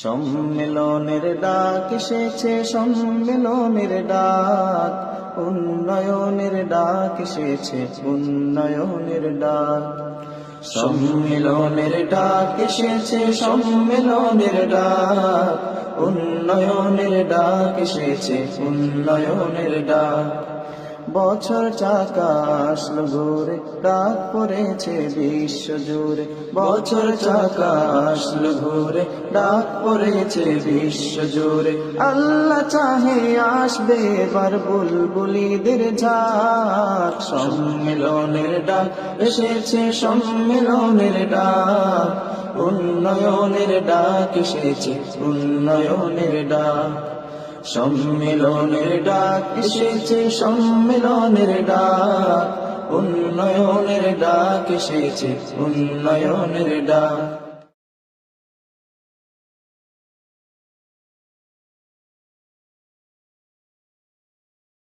সম্মেলনের ডাক এসেছে, সম্মেলনের ডাক, উন্নয়নের ডাক এসেছে, উন্নয়নের ডাক। সম্মেলনের ডাক এসেছে, সম্মেলনের ডাক, উন্নয়নের ডাক এসেছে, উন্নয়নের ডাক। বছর চাকা আসলো ঘুরে, ডাক পড়েছে বিশ্ব জুড়ে। বছর চাকা আসলো ঘুরে, ডাক পড়েছে বিশ্ব জুড়ে। আল্লাহ চাহে আসবে এবার বুলবুলিদের ঝাঁক। সম্মেলনের ডাক এসেছে, সম্মেলনের ডাক, উন্নয়নের ডাক এসেছে, উন্নয়নের ডাক। সম্মেলনের ডাক এসেছে, সম্মেলনের ডাক, উন্নয়নের ডাক এসেছে, উন্নয়নের ডাক।